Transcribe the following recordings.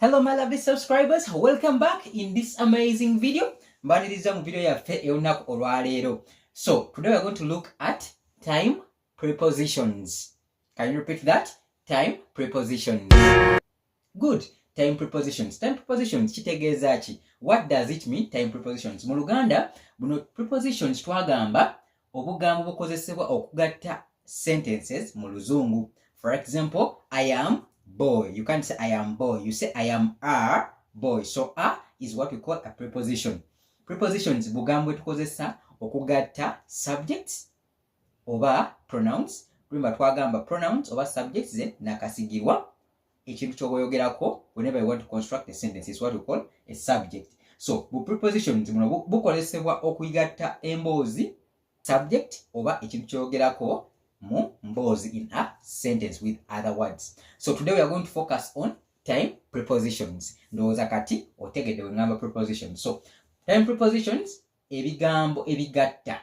Hello my lovely subscribers, welcome back in this amazing video. Mbaniriza mu video yaffe ey'olunaku olwaleero. So today we are going to look at time prepositions. Can you repeat that? Time prepositions. Good. Time prepositions. Time prepositions kitegeeza ki? What does it mean, time prepositions? Mu Luganda buno prepositions twagamba obugambo bukozesebwa okugatta sentences mu Luzungu. For example, I am boy. You can't say I am boy. You say I am a boy. So a is what we call a preposition. Prepositions bugambo tukozesa okugatta subjects oba pronouns. Remember twagamba pronouns oba subjects then nakasigirwa ekintu kyoboyogerako. Whenever you want to construct a sentence is what we call a subject. So bu prepositions buno bukolesebwa okuyigatta emboozi subject oba ekintu kyoyogerako mu mboozi in a sentence with other words. So today we are going to focus on time prepositions. Ndowooza kati otegedde we ngamba prepositions. So time prepositions ebigambo ebigatta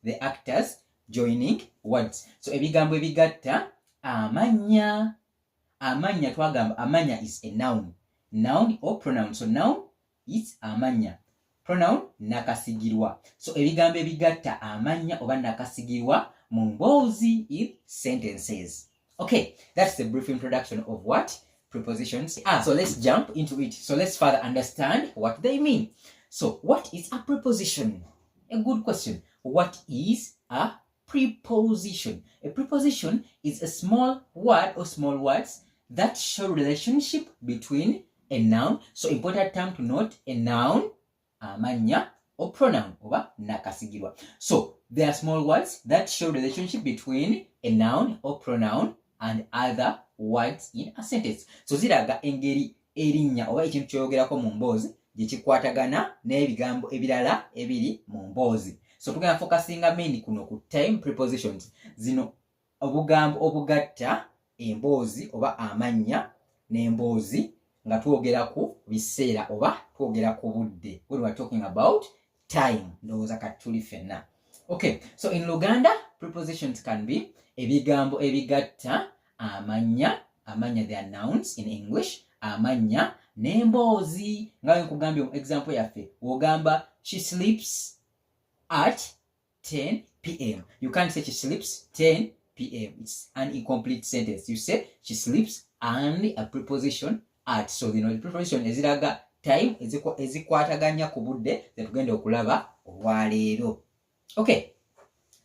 the actors joining words. So ebigambo ebigatta amanya twagamba amanya is a noun or pronoun. So noun is amanya, pronoun nakasigirwa. So ebigambo ebigatta amanya oba nakasigirwa mu mboozi in sentences. Okay, that's the brief introduction of what prepositions are. So let's jump into it. So let's further understand what they mean. So what is a preposition? A good question. What is a preposition? A preposition is a small word or small words that show relationship between a noun. So important term to note, a noun, amanya, or pronoun, oba nakasigirwa. So there are small words that show relationship between a noun or pronoun and other words in a sentence. So ziraga engeri erinnya oba ekintu kyoyogerako mu mboozi gye kikwatagana n'ebigambo ebirala ebiri mu mboozi. So tugenda focusinga mainly kuno ku time prepositions. Zino obugambo obugatta emboozi oba amanya n'emboozi nga twogera ku biseera oba twogera ku budde. When we are talking about time, ndowooza kati tuli ffenna. Okay, so in Luganda, prepositions can be ebigambo ebigatta amanya they are nouns in English, amanya n'emboozi. Nga nkugambye mu example yaffe, wogamba she sleeps at 10 p.m. You can't say she sleeps 10 p.m. It's an incomplete sentence. You say she sleeps and a preposition at. So the preposition eziraga time ezikwataganya ku budde zetugenda okulaba olwaleero. Okay,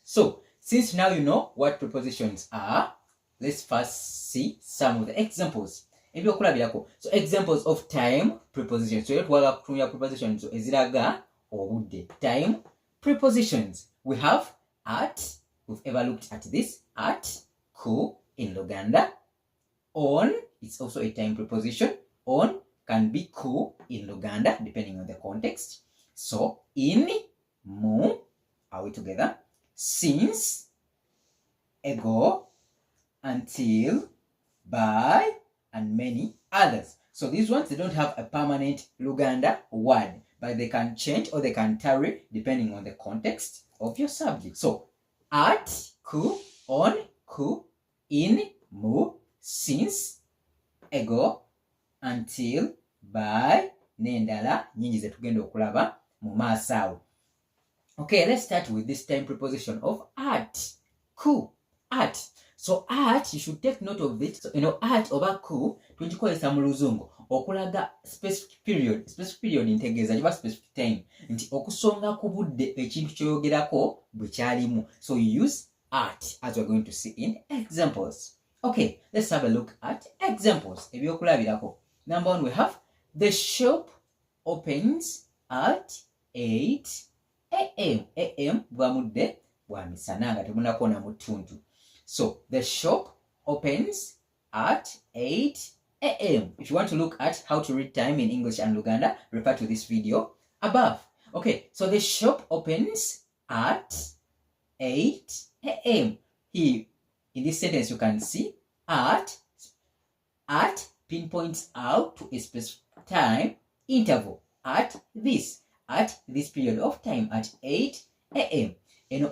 so since now you know what prepositions are, let's first see some of the examples. So examples of time prepositions. So twala kutumya prepositions eziraga obudde. Time prepositions. We have at. We've ever looked at this. At, ku in Luganda. On, it's also a time preposition. On can be ku in Luganda depending on the context. So in, mu, are we together? Since, ago, until, by, and many others. So these ones, they don't have a permanent Luganda word, but they can change or they can tarry depending on the context of your subject. So at, ku, on, ku, in, mu, since, ago, until, by, n'endala nyingi zetugenda okulaba mu maaso awo. Okay, let's start with this time preposition of at. Ku, at. So at, you should take note of this. So at oba ku tugikozesa mu Luzungu okulaga specific period ntegeeza kiba specific time nti okusonga ku budde ekintu kyoyogerako bwe kyalimu. So you use at as we're going to see in examples. Okay, let's have a look at examples. Ebyokulabirako. Number 1, we have the shop opens at 8 a.m. a.m. bwa mudde bwa misana nga temunakoona mu ttuntu. So the shop opens at 8 a.m. If you want to look at how to read time in English and Luganda, refer to this video above. Okay, so the shop opens at 8 a.m. Here in this sentence you can see at pinpoints out to a specific time interval at this period of time at 8 a.m.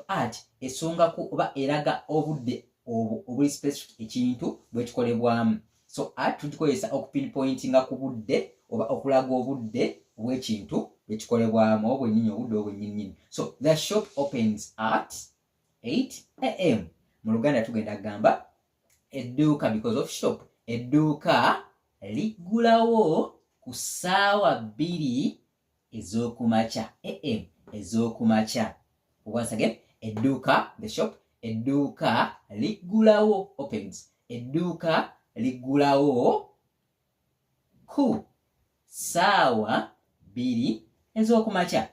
At esonga ku oba eraga obudde obuli specific ekintu bwe kikolebwamu. So at tugikozesa okupinpointinga ku budde oba okulaga obudde bw'ekintu bekikolebwamu obwennyini obudde obwennyini. So the shop opens at 8 a.m. Mu Luganda tugenda kugamba edduuka because of shop. Edduuka liggulawo ku ssaawa 2 ez'okumakya. am ez'okumakya. Once again, edduuka, the shop, edduuka liggulawo, opens. Edduuka liggulawo ku ssaawa 2 ez'okumakya.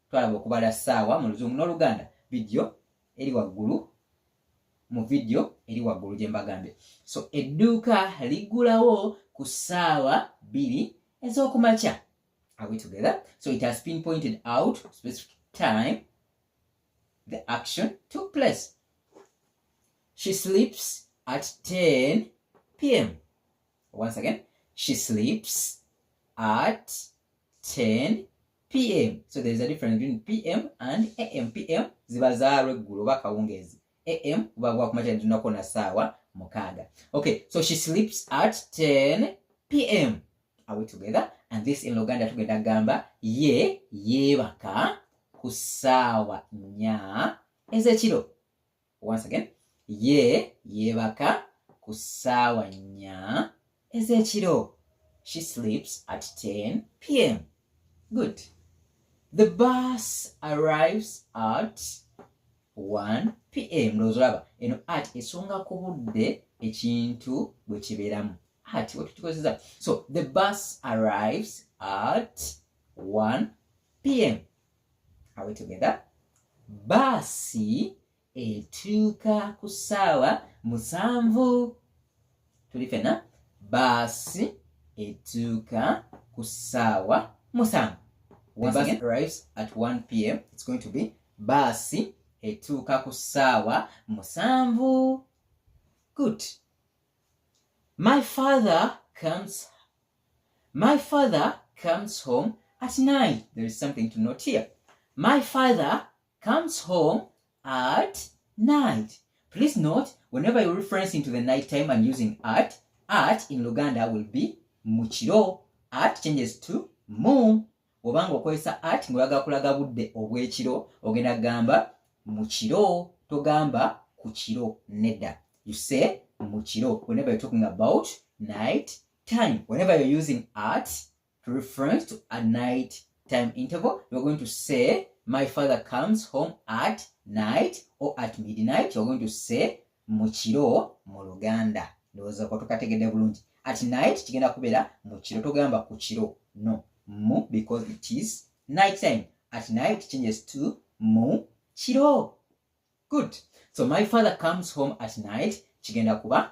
Twalaba okubala ssaawa mu Luzungu n'Oluganda. Video eri waggulu, mu video eri waggulu gye mbagambye. So edduuka liggulawo ku ssaawa 2 ez'okumakya. Are we together? So it has been pointed out specific time the action took place. She sleeps at 10 p.m. Once again, she sleeps at 10 p.m. So there's a difference between p.m. and a.m. p.m. ziba za lweggulo oba kawungezi. a.m. buba bwa kumakya tunako na ssaawa 6. Okay, so she sleeps at 10 p.m. Are we together? And this in Luganda tugenda gamba ye yeebaka ku ssaawa 4 ez'ekiro. Once again, ye yeebaka ku ssaawa 4 ez'ekiro. She sleeps at 10 p.m. Good. The bus arrives at 1 p.m. Ndowooza eno at esonga ku budde ekintu bwe kibeeramu. At what tukozesa. So the bus arrives at 1 p.m. Are we together? Basi etuuka ku ssaawa 7. Tuli fena? Basi etuuka ku ssaawa 7. When bus arrives at 1 p.m., it's going to be basi etuuka ku ssaawa 7. Good. My father comes home at night. There is something to note here. My father comes home at night. Please note, whenever you're referencing to the night time and using at in Luganda will be muchiro. At changes to mu. Obanga okozesa at ng'oyagala kulaga budde obw'ekiro ogenda gamba muchiro, togamba ku kiro nedda. You say muchiro whenever you're talking about night time. Whenever you're using at to refer to a night time interval, you're going to say my father comes home at night or at midnight. You're going to say muchiro mu Luganda. Ndowooza ko tukategedde bulungi. At night kigenda kubeera muchiro, togamba ku kiro. No, mu because it is night time. At night changes to mu chiro. Good. So my father comes home at night. Kigenda kuba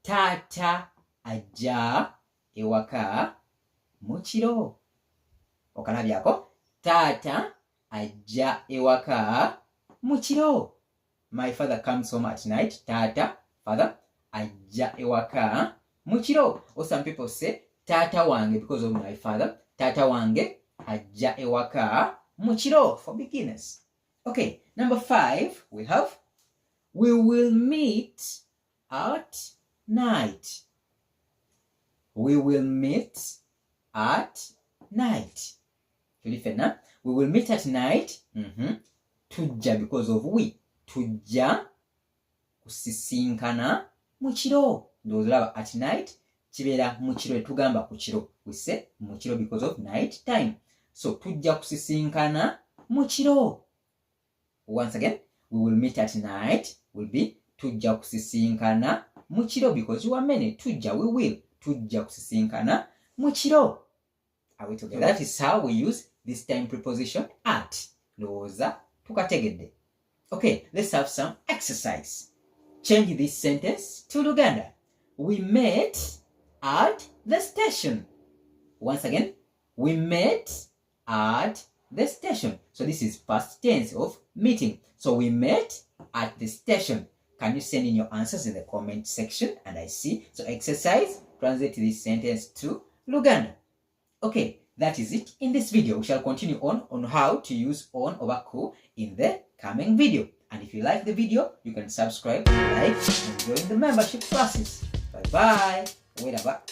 taata ajja ewaka mu kiro. Okalabyako? Taata ajja ewaka mu kiro. My father comes home at night. Taata, father, ajja ewaka mu kiro. Or some people say taata wange because of my father. Taata wange ajja ewaka mu kiro for beginners. Okay, number 5 we have we will meet at night. We will meet at night. Tulifena. We will meet at night. Tujja because of we. Tujja kusisinkana mu kiro. Ndowooza at night kibeera mu kiro, tugamba ku kiro. We say mu kiro because of night time. So tujja kusisinkana mu kiro. Once again, we will meet at night will be tujja kusisinkana mu kiro because you are many. Tujja, we will. Tujja kusisinkana mu kiro. Are we together? That is how we use this time preposition at. Ndowooza tukategedde. Okay, let's have some exercise. Change this sentence to Luganda. We met at the station. Once again, we met at the station. So this is past tense of meeting. So we met at the station. Can you send in your answers in the comment section and I see? So exercise, translate this sentence to Luganda. Okay, that is it in this video. We shall continue on how to use on over ku in the coming video. And if you like the video, you can subscribe, like, and join the membership classes. Bye-bye. weraba